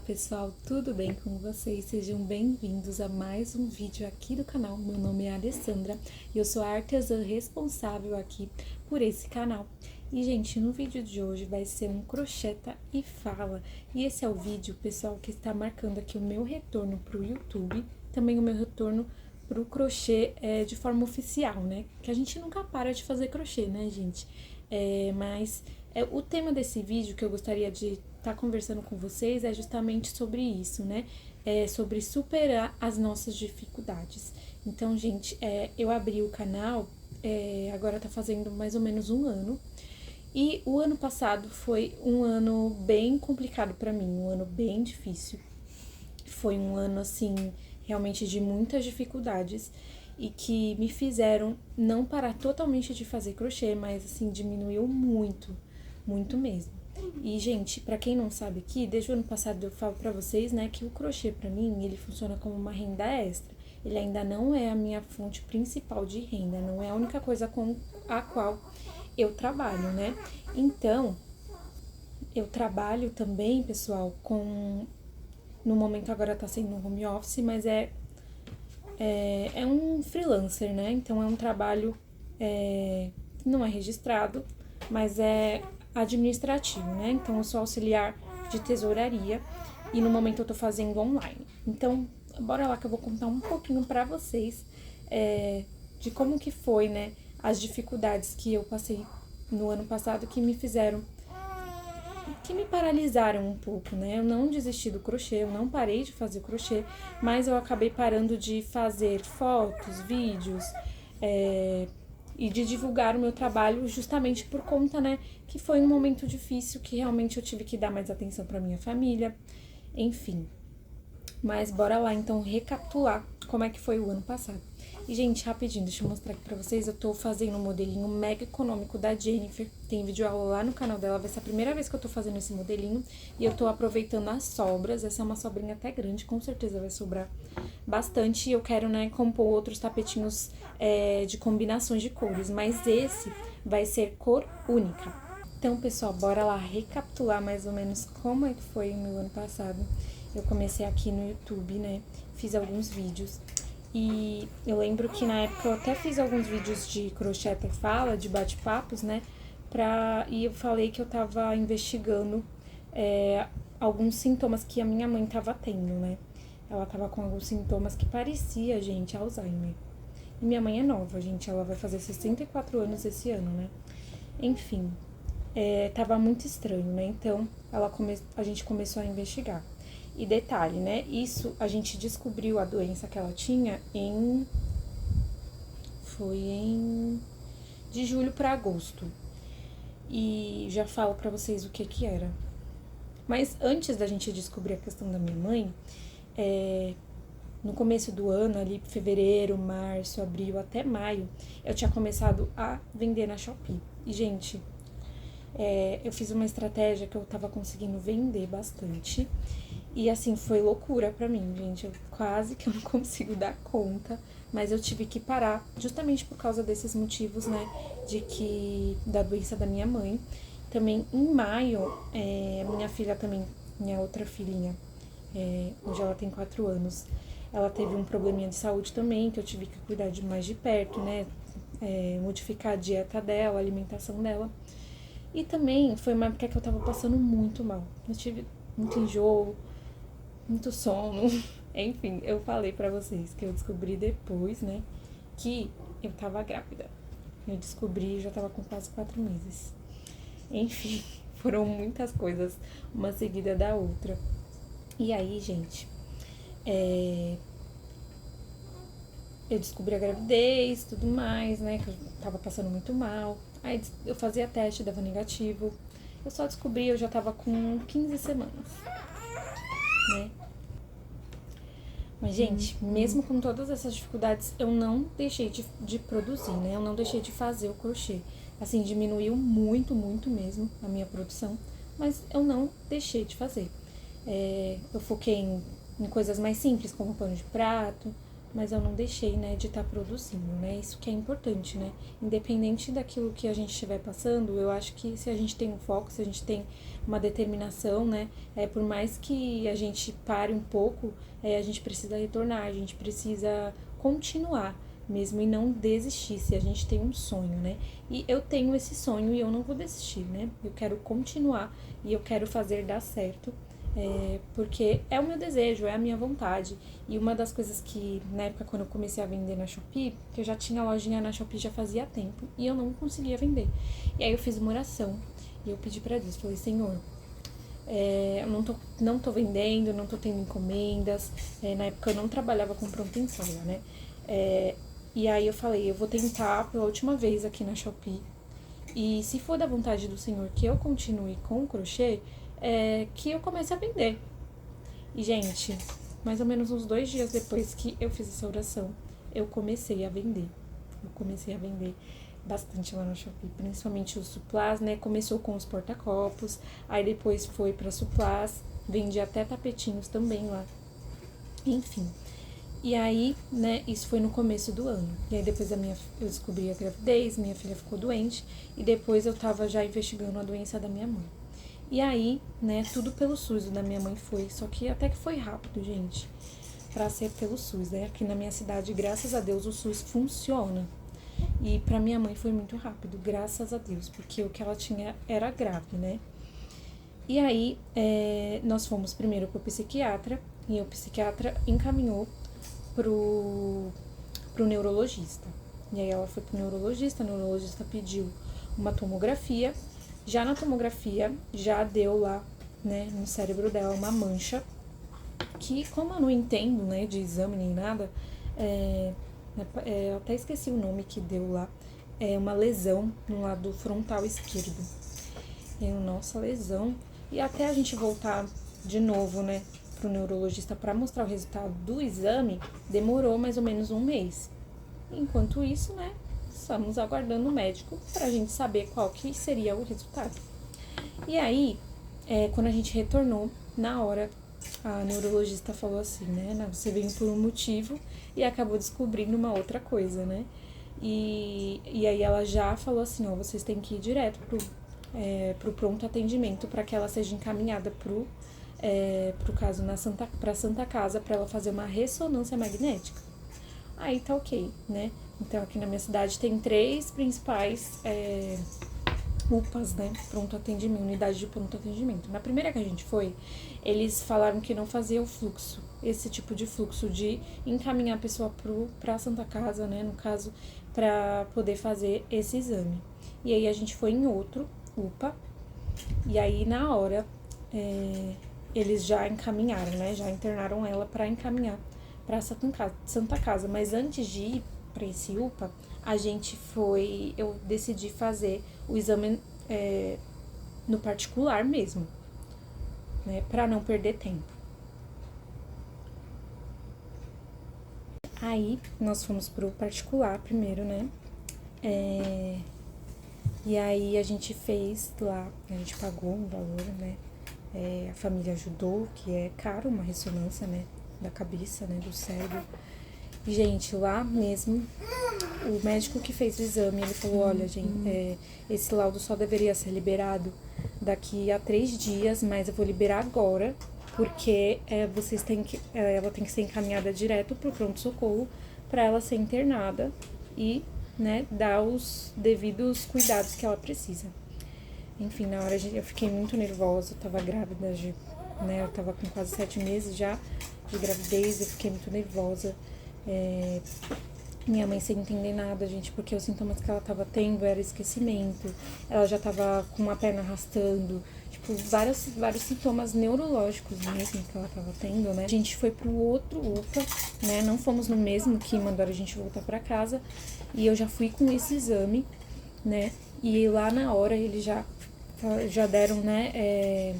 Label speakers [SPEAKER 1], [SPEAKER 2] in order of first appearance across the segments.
[SPEAKER 1] pessoal, tudo bem com vocês? Sejam bem-vindos a mais um vídeo aqui do canal. Meu nome é Alessandra e eu sou a artesã responsável aqui por esse canal. E, gente, no vídeo de hoje vai ser um crocheta e fala. E esse é o vídeo, pessoal, que está marcando aqui o meu retorno pro YouTube, também o meu retorno pro crochê de forma oficial, né? Que a gente nunca para de fazer crochê, né, gente? Mas o tema desse vídeo que eu gostaria de estar conversando com vocês é justamente sobre isso, né? Sobre superar as nossas dificuldades. Então, gente, eu abri o canal, agora tá fazendo mais ou menos um ano. E o ano passado foi um ano bem complicado pra mim, um ano bem difícil. Foi um ano, assim, realmente de muitas dificuldades e que me fizeram não parar totalmente de fazer crochê, mas, assim, diminuiu muito, muito mesmo. E, gente, pra quem não sabe aqui, desde o ano passado eu falo pra vocês, né, que o crochê pra mim, ele funciona como uma renda extra. Ele ainda não é a minha fonte principal de renda, não é a única coisa com a qual eu trabalho, né? Então, eu trabalho também, pessoal, no momento agora tá sendo um home office, mas é um freelancer, né? Então é um trabalho que não é registrado, mas é administrativo, né? Então eu sou auxiliar de tesouraria e no momento eu tô fazendo online. Então, bora lá que eu vou contar um pouquinho pra vocês de como que foi, né? As dificuldades que eu passei no ano passado que me paralisaram um pouco, né? Eu não desisti do crochê, eu não parei de fazer crochê, mas eu acabei parando de fazer fotos, vídeos e de divulgar o meu trabalho justamente por conta, né, que foi um momento difícil, que realmente eu tive que dar mais atenção para minha família, enfim. Mas bora lá então recapitular como é que foi o ano passado. E, gente, rapidinho, deixa eu mostrar aqui pra vocês. Eu tô fazendo um modelinho mega econômico da Jennifer. Tem vídeo aula lá no canal dela. Vai ser a primeira vez que eu tô fazendo esse modelinho. E eu tô aproveitando as sobras. Essa é uma sobrinha até grande, com certeza vai sobrar bastante. E eu quero, né, compor outros tapetinhos de combinações de cores. Mas esse vai ser cor única. Então, pessoal, bora lá recapitular mais ou menos como é que foi o meu ano passado. Eu comecei aqui no YouTube, né? Fiz alguns vídeos. E eu lembro que na época eu até fiz alguns vídeos de crocheta e fala, de bate-papos, né? E eu falei que eu tava investigando alguns sintomas que a minha mãe tava tendo, né? Ela tava com alguns sintomas que parecia, gente, Alzheimer. E minha mãe é nova, gente. Ela vai fazer 64 anos esse ano, né? Enfim, tava muito estranho, né? Então, a gente começou a investigar. E detalhe, né? Isso a gente descobriu a doença que ela tinha de julho para agosto. E já falo pra vocês o que era. Mas antes da gente descobrir a questão da minha mãe, no começo do ano, ali fevereiro, março, abril, até maio, eu tinha começado a vender na Shopee. E, gente, eu fiz uma estratégia que eu tava conseguindo vender bastante. E, assim, foi loucura pra mim, gente. Quase que eu não consigo dar conta. Mas eu tive que parar justamente por causa desses motivos, né? Da doença da minha mãe. Também, em maio, minha filha também, minha outra filhinha, hoje ela tem 4 anos, ela teve um probleminha de saúde também, que eu tive que cuidar de mais de perto, né? Modificar a dieta dela, a alimentação dela. E também foi uma época que eu tava passando muito mal. Eu tive muito enjoo, muito sono. Enfim, eu falei pra vocês que eu descobri depois, né, que eu tava grávida. Eu descobri e já tava com quase 4 meses. Enfim, foram muitas coisas, uma seguida da outra. E aí, gente, eu descobri a gravidez e tudo mais, né, que eu tava passando muito mal. Aí eu fazia teste, dava negativo. Eu só descobri, eu já tava com 15 semanas, né? Mas, gente, mesmo com todas essas dificuldades, eu não deixei de produzir, né? Eu não deixei de fazer o crochê. Assim, diminuiu muito, muito mesmo a minha produção, mas eu não deixei de fazer. Eu foquei em coisas mais simples, como pano de prato, mas eu não deixei, né, de estar produzindo, né? Isso que é importante, né? Independente daquilo que a gente estiver passando, eu acho que se a gente tem um foco, se a gente tem uma determinação, né, por mais que a gente pare um pouco, a gente precisa retornar, a gente precisa continuar mesmo e não desistir, se a gente tem um sonho, né? E eu tenho esse sonho e eu não vou desistir, né? Eu quero continuar e eu quero fazer dar certo, porque é o meu desejo, é a minha vontade. E uma das coisas que, na época, quando eu comecei a vender na Shopee, que eu já tinha lojinha na Shopee já fazia tempo, e eu não conseguia vender. E aí eu fiz uma oração, e eu pedi pra Deus, falei, Senhor, eu não tô vendendo, não tô tendo encomendas, na época eu não trabalhava com pronta entrega, né? E aí eu falei, eu vou tentar pela última vez aqui na Shopee, e se for da vontade do Senhor que eu continue com o crochê, que eu comece a vender. E, gente, mais ou menos uns 2 dias depois que eu fiz essa oração, eu comecei a vender. Eu comecei a vender bastante lá no Shopee, principalmente os suplás, né? Começou com os porta-copos, aí depois foi para suplás, vendi até tapetinhos também lá. Enfim. E aí, né, isso foi no começo do ano. E aí depois eu descobri a gravidez, minha filha ficou doente, e depois eu tava já investigando a doença da minha mãe. E aí, né, tudo pelo SUS, o da minha mãe foi, só que até que foi rápido, gente, pra ser pelo SUS, né? Aqui na minha cidade, graças a Deus, o SUS funciona. E pra minha mãe foi muito rápido, graças a Deus, porque o que ela tinha era grave, né? E aí, nós fomos primeiro pro psiquiatra, e o psiquiatra encaminhou pro neurologista. E aí ela foi pro neurologista, o neurologista pediu uma tomografia. Já na tomografia, já deu lá, né, no cérebro dela uma mancha, que como eu não entendo, né, de exame nem nada, eu até esqueci o nome que deu lá, é uma lesão no lado frontal esquerdo. Nossa, lesão. E até a gente voltar de novo, né, pro neurologista para mostrar o resultado do exame, demorou mais ou menos 1 mês. Enquanto isso, né, estamos aguardando o médico pra gente saber qual que seria o resultado. E aí, quando a gente retornou, na hora, a neurologista falou assim, né, você veio por um motivo e acabou descobrindo uma outra coisa, né? E aí ela já falou assim, ó, vocês têm que ir direto pro pronto atendimento para que ela seja encaminhada pro caso pra Santa Casa, para ela fazer uma ressonância magnética. Aí tá ok, né? Então aqui na minha cidade tem 3 principais UPAs, né? Pronto atendimento, unidade de pronto atendimento. Na primeira que a gente foi, eles falaram que não fazia o fluxo, esse tipo de fluxo de encaminhar a pessoa pra Santa Casa, né? No caso, pra poder fazer esse exame. E aí a gente foi em outro UPA, e aí na hora eles já encaminharam, né? Já internaram ela pra encaminhar pra Santa Casa. Mas antes de ir pra esse UPA, eu decidi fazer o exame no particular mesmo, né, pra não perder tempo. Aí, nós fomos pro particular primeiro, né, e aí a gente fez lá, a gente pagou um valor, né, a família ajudou, que é caro, uma ressonância, né, da cabeça, né, do cérebro. E, gente, lá mesmo, o médico que fez o exame, ele falou, olha, gente, esse laudo só deveria ser liberado daqui a 3 dias, mas eu vou liberar agora, porque ela tem que ser encaminhada direto pro pronto-socorro para ela ser internada e, né, dar os devidos cuidados que ela precisa. Enfim, na hora eu fiquei muito nervosa, eu tava grávida, né, eu tava com quase 7 meses já de gravidez, eu fiquei muito nervosa. Minha mãe sem entender nada, gente, porque os sintomas que ela tava tendo era esquecimento, ela já tava com uma perna arrastando, tipo, vários sintomas neurológicos mesmo que ela tava tendo, né? A gente foi pro outro UPA, né? Não fomos no mesmo que mandaram a gente voltar pra casa, e eu já fui com esse exame, né? E lá na hora eles já deram, né?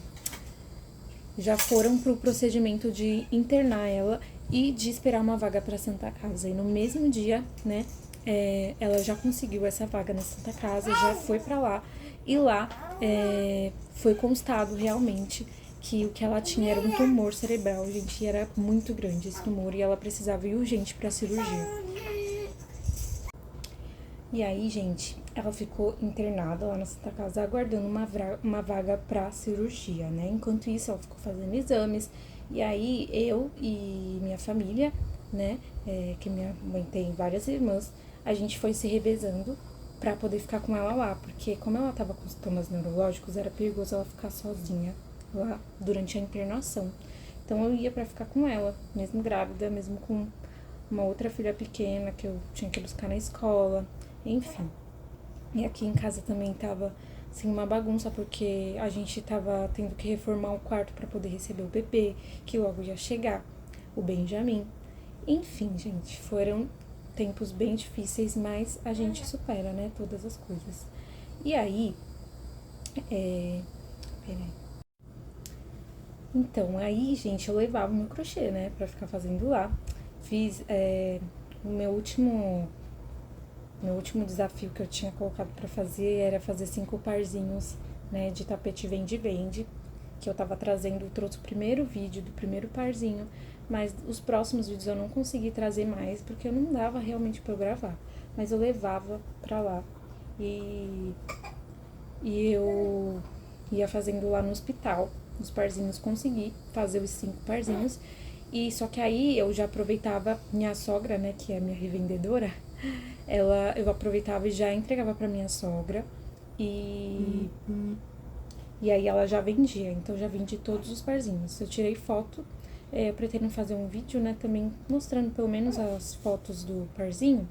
[SPEAKER 1] Já foram pro procedimento de internar ela e de esperar uma vaga para Santa Casa. E no mesmo dia, né, ela já conseguiu essa vaga na Santa Casa, já foi para lá. E lá foi constado realmente que o que ela tinha era um tumor cerebral, gente, e era muito grande esse tumor e ela precisava ir urgente pra cirurgia. E aí, gente, ela ficou internada lá na Santa Casa aguardando uma vaga pra cirurgia, né? Enquanto isso, ela ficou fazendo exames. E aí, eu e minha família, né? Que minha mãe tem várias irmãs, a gente foi se revezando pra poder ficar com ela lá. Porque como ela tava com sintomas neurológicos, era perigoso ela ficar sozinha lá durante a internação. Então, eu ia pra ficar com ela, mesmo grávida, mesmo com uma outra filha pequena que eu tinha que buscar na escola, enfim. E aqui em casa também tava, assim, uma bagunça, porque a gente tava tendo que reformar o quarto para poder receber o bebê, que logo ia chegar, o Benjamin. Enfim, gente, foram tempos bem difíceis, mas a gente supera, né, todas as coisas. E aí, peraí. Então, aí, gente, eu levava o meu crochê, né, pra ficar fazendo lá. Fiz o meu último desafio que eu tinha colocado pra fazer era fazer 5 parzinhos, né, de tapete vende-vende, que eu tava trazendo, trouxe o primeiro vídeo do primeiro parzinho, mas os próximos vídeos eu não consegui trazer mais, porque eu não dava realmente pra eu gravar, mas eu levava pra lá e eu ia fazendo lá no hospital, os parzinhos, consegui fazer os 5 parzinhos, e só que aí eu já aproveitava minha sogra, né, que é a minha revendedora, eu aproveitava e já entregava pra minha sogra e aí ela já vendia, então eu já vendi todos os parzinhos. Eu tirei foto, eu pretendo fazer um vídeo, né, também mostrando pelo menos as fotos do parzinho.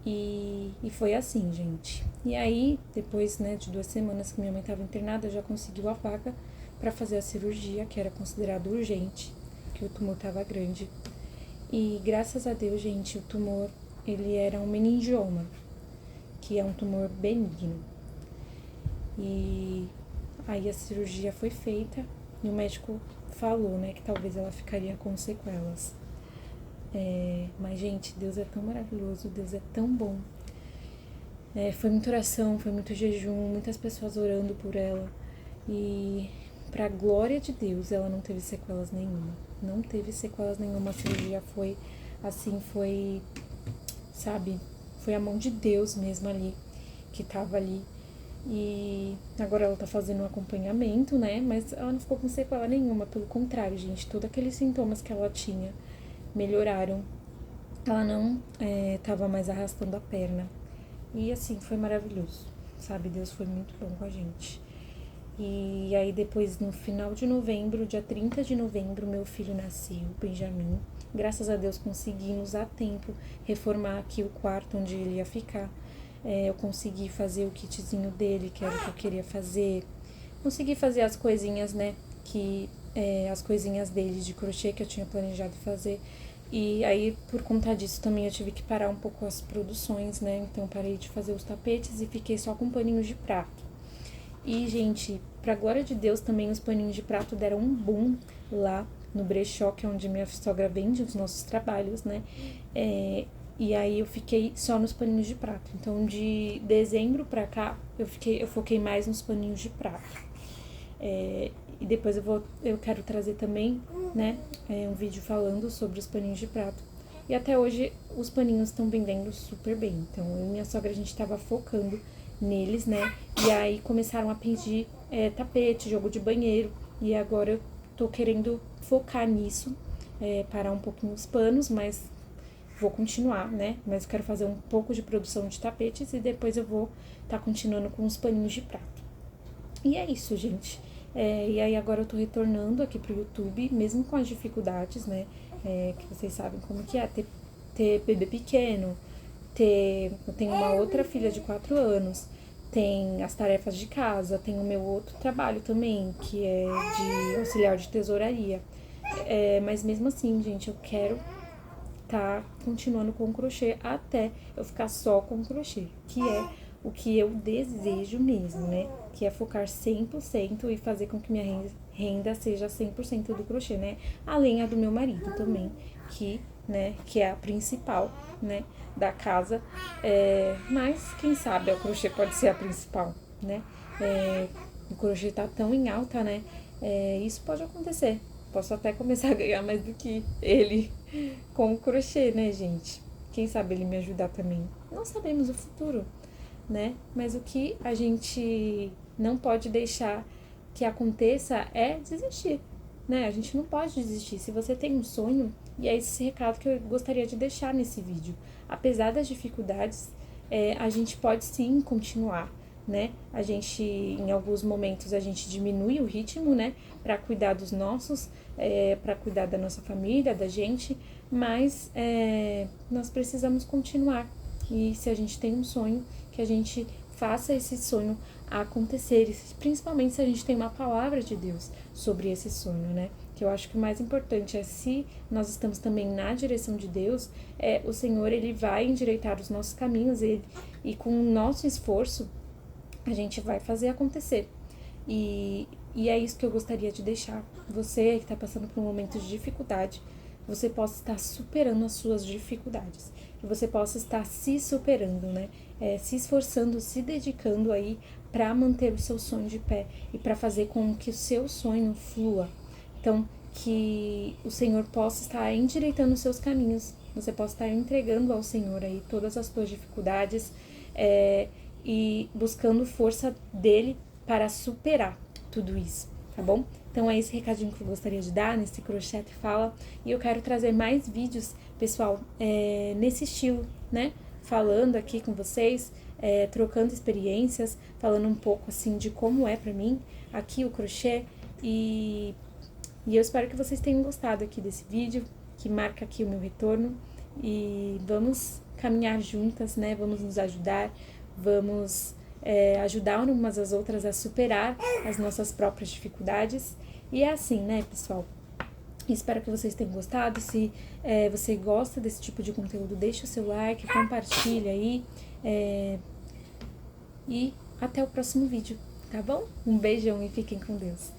[SPEAKER 1] E foi assim, gente. E aí, depois, né, de 2 semanas que minha mãe tava internada, já conseguiu a vaga pra fazer a cirurgia, que era considerado urgente, que o tumor tava grande. E graças a Deus, gente, o tumor, ele era um meningioma, que é um tumor benigno. E aí a cirurgia foi feita e o médico falou, né, que talvez ela ficaria com sequelas. Mas, gente, Deus é tão maravilhoso, Deus é tão bom. Foi muita oração, foi muito jejum, muitas pessoas orando por ela. E, pra glória de Deus, ela não teve sequelas nenhuma. Não teve sequelas nenhuma. A cirurgia foi, assim, sabe, foi a mão de Deus mesmo ali, que tava ali. E agora ela tá fazendo um acompanhamento, né? Mas ela não ficou com sequela nenhuma, pelo contrário, gente. Todos aqueles sintomas que ela tinha melhoraram. Ela não tava mais arrastando a perna. E assim, foi maravilhoso, sabe? Deus foi muito bom com a gente. E aí depois, no final de novembro, dia 30 de novembro, meu filho nasceu, Benjamin. Graças a Deus conseguimos a tempo reformar aqui o quarto onde ele ia ficar. Eu consegui fazer o kitzinho dele, que era o que eu queria fazer. Consegui fazer as coisinhas, né, as coisinhas dele de crochê que eu tinha planejado fazer. E aí, por conta disso, também eu tive que parar um pouco as produções, né? Então, parei de fazer os tapetes e fiquei só com paninhos de prato. E, gente, pra glória de Deus, também os paninhos de prato deram um boom lá no brechó, que é onde minha sogra vende os nossos trabalhos, né? E aí eu fiquei só nos paninhos de prato. Então, de dezembro pra cá, eu foquei mais nos paninhos de prato. E depois eu quero trazer também, né, um vídeo falando sobre os paninhos de prato. E até hoje os paninhos estão vendendo super bem. Então, eu e minha sogra, a gente tava focando neles, né? E aí começaram a pedir tapete, jogo de banheiro. E agora eu tô querendo focar nisso, parar um pouquinho os panos, mas vou continuar, né? Mas eu quero fazer um pouco de produção de tapetes e depois eu vou tá continuando com os paninhos de prato. E é isso, gente. E aí agora eu tô retornando aqui pro YouTube, mesmo com as dificuldades, né? Que vocês sabem como que é ter bebê pequeno, eu tenho uma outra filha de 4 anos, tem as tarefas de casa, tem o meu outro trabalho também, que é de auxiliar de tesouraria. Mas mesmo assim, gente, eu quero tá continuando com o crochê até eu ficar só com o crochê, que é o que eu desejo mesmo, né? Que é focar 100% e fazer com que minha renda seja 100% do crochê, né? Além a do meu marido também, que é a principal, né, da casa. Mas, quem sabe, o crochê pode ser a principal, né? O crochê tá tão em alta, né? Isso pode acontecer. Posso até começar a ganhar mais do que ele com o crochê, né, gente? Quem sabe ele me ajudar também. Não sabemos o futuro, né? Mas o que a gente não pode deixar que aconteça é desistir, né? A gente não pode desistir. Se você tem um sonho, e é esse recado que eu gostaria de deixar nesse vídeo. Apesar das dificuldades, a gente pode sim continuar, né? A gente, em alguns momentos, a gente diminui o ritmo, né? Para cuidar dos nossos, para cuidar da nossa família, da gente, mas nós precisamos continuar. E se a gente tem um sonho, que a gente faça esse sonho acontecer, principalmente se a gente tem uma palavra de Deus sobre esse sonho, né? Que eu acho que o mais importante é, se nós estamos também na direção de Deus, o Senhor, ele vai endireitar os nossos caminhos, e com o nosso esforço a gente vai fazer acontecer. E é isso que eu gostaria de deixar. Você que está passando por um momento de dificuldade, você possa estar superando as suas dificuldades, que você possa estar se superando, né? Se esforçando, se dedicando aí para manter o seu sonho de pé e para fazer com que o seu sonho flua. Então, que o Senhor possa estar endireitando os seus caminhos, você possa estar entregando ao Senhor aí todas as suas dificuldades, e buscando força dele para superar tudo isso, tá bom? Então é esse recadinho que eu gostaria de dar nesse Crochê e Fala, e eu quero trazer mais vídeos, pessoal, nesse estilo, né? Falando aqui com vocês, trocando experiências, falando um pouco assim de como é pra mim aqui o crochê, e eu espero que vocês tenham gostado aqui desse vídeo, que marca aqui o meu retorno, e vamos caminhar juntas, né? Vamos nos ajudar, vamos ajudar umas às outras a superar as nossas próprias dificuldades. E é assim, né, pessoal? Espero que vocês tenham gostado. Se você gosta desse tipo de conteúdo, deixa o seu like, compartilha aí. E até o próximo vídeo, tá bom? Um beijão e fiquem com Deus.